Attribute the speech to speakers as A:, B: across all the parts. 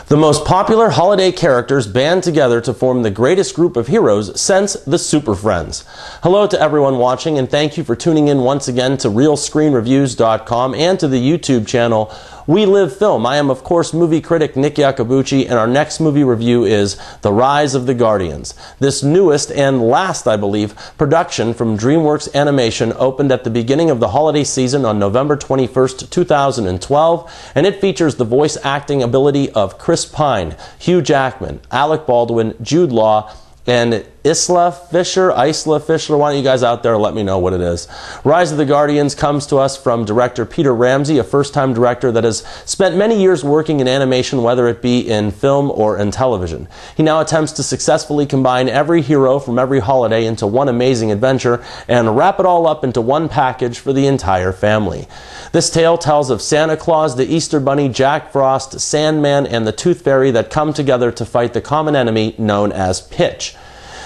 A: The most popular holiday characters band together to form the greatest group of heroes since the Super Friends. Hello to everyone watching, and thank you for tuning in once again to RealScreenReviews.com and to the YouTube channel We Live Film. I am, of course, movie critic Nick Iacobucci, and our next movie review is The Rise of the Guardians. This newest and last, I believe, production from DreamWorks Animation opened at the beginning of the holiday season on November 21st, 2012, and it features the voice acting ability of Chris Pine, Hugh Jackman, Alec Baldwin, Jude Law, and Isla Fisher. Why don't you guys out there let me know what it is? Rise of the Guardians comes to us from director Peter Ramsey, a first-time director that has spent many years working in animation, whether it be in film or in television. He now attempts to successfully combine every hero from every holiday into one amazing adventure and wrap it all up into one package for the entire family. This tale tells of Santa Claus, the Easter Bunny, Jack Frost, Sandman, and the Tooth Fairy that come together to fight the common enemy known as Pitch.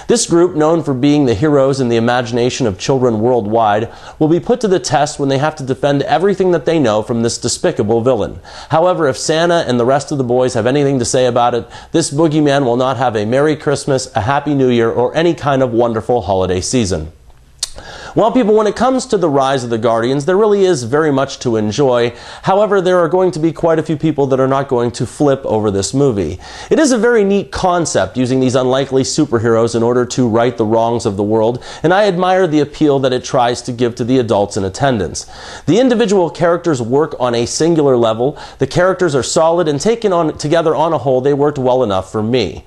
A: This group, known for being the heroes in the imagination of children worldwide, will be put to the test when they have to defend everything that they know from this despicable villain. However, if Santa and the rest of the boys have anything to say about it, this boogeyman will not have a Merry Christmas, a Happy New Year, or any kind of wonderful holiday season. Well, people, when it comes to the Rise of the Guardians, there really is very much to enjoy. However, there are going to be quite a few people that are not going to flip over this movie. It is a very neat concept, using these unlikely superheroes in order to right the wrongs of the world, and I admire the appeal that it tries to give to the adults in attendance. The individual characters work on a singular level. The characters are solid, and taken together on a whole, they worked well enough for me.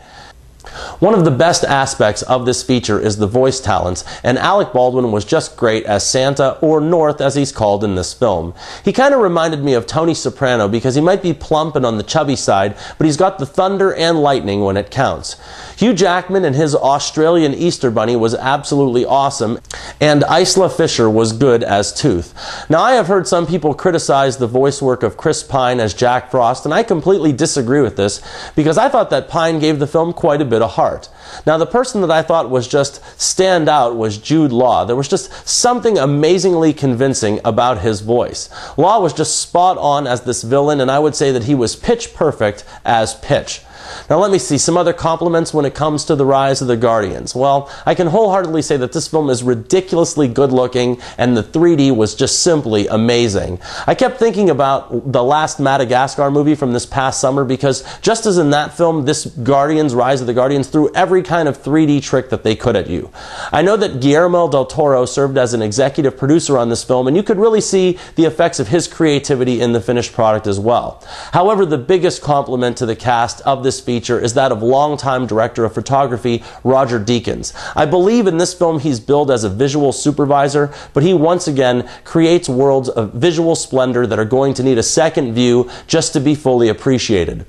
A: One of the best aspects of this feature is the voice talents, and Alec Baldwin was just great as Santa, or North as he's called in this film. He kind of reminded me of Tony Soprano because he might be plump and on the chubby side, but he's got the thunder and lightning when it counts. Hugh Jackman and his Australian Easter Bunny was absolutely awesome, and Isla Fisher was good as Tooth. Now, I have heard some people criticize the voice work of Chris Pine as Jack Frost, and I completely disagree with this because I thought that Pine gave the film quite a bit of heart. Now, the person that I thought was just stand out was Jude Law. There was just something amazingly convincing about his voice. Law was just spot on as this villain, and I would say that he was pitch perfect as Pitch. Now, let me see some other compliments when it comes to The Rise of the Guardians. Well, I can wholeheartedly say that this film is ridiculously good looking, and the 3D was just simply amazing. I kept thinking about the last Madagascar movie from this past summer because just as in that film, this Rise of the Guardians threw every kind of 3D trick that they could at you. I know that Guillermo del Toro served as an executive producer on this film, and you could really see the effects of his creativity in the finished product as well. However, the biggest compliment to the cast of this feature is that of longtime director of photography Roger Deakins. I believe in this film he's billed as a visual supervisor, but he once again creates worlds of visual splendor that are going to need a second view just to be fully appreciated.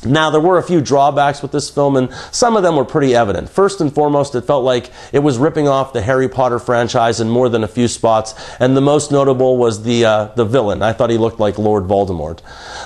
A: Now, there were a few drawbacks with this film, and some of them were pretty evident. First and foremost, it felt like it was ripping off the Harry Potter franchise in more than a few spots, and the most notable was the villain. I thought he looked like Lord Voldemort.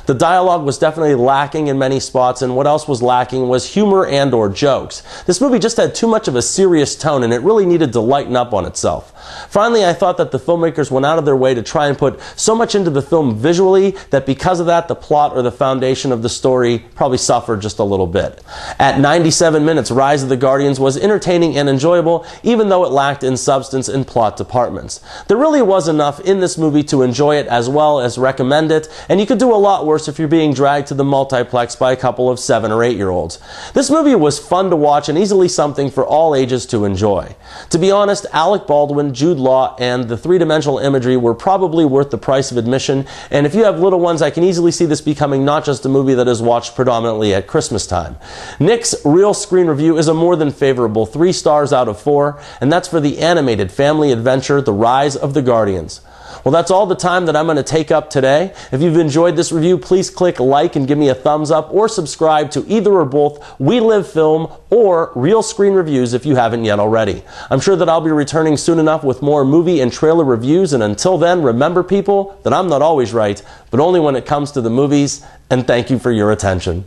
A: The dialogue was definitely lacking in many spots, and what else was lacking was humor and or jokes. This movie just had too much of a serious tone, and it really needed to lighten up on itself. Finally, I thought that the filmmakers went out of their way to try and put so much into the film visually that because of that, the plot or the foundation of the story probably suffered just a little bit. At 97 minutes, Rise of the Guardians was entertaining and enjoyable, even though it lacked in substance and plot departments. There really was enough in this movie to enjoy it as well as recommend it, and you could do a lot worse if you're being dragged to the multiplex by a couple of 7- or 8-year-olds. This movie was fun to watch and easily something for all ages to enjoy. To be honest, Alec Baldwin, Jude Law, and the three-dimensional imagery were probably worth the price of admission, and if you have little ones, I can easily see this becoming not just a movie that is watched predominantly at Christmas time. Nick's Real Screen Review is a more than favorable 3 stars out of 4, and that's for the animated family adventure, The Rise of the Guardians. Well, that's all the time that I'm going to take up today. If you've enjoyed this review, please click like and give me a thumbs up, or subscribe to either or both We Live Film or Real Screen Reviews if you haven't yet already. I'm sure that I'll be returning soon enough with more movie and trailer reviews, and until then, remember, people, that I'm not always right, but only when it comes to the movies, and thank you for your attention.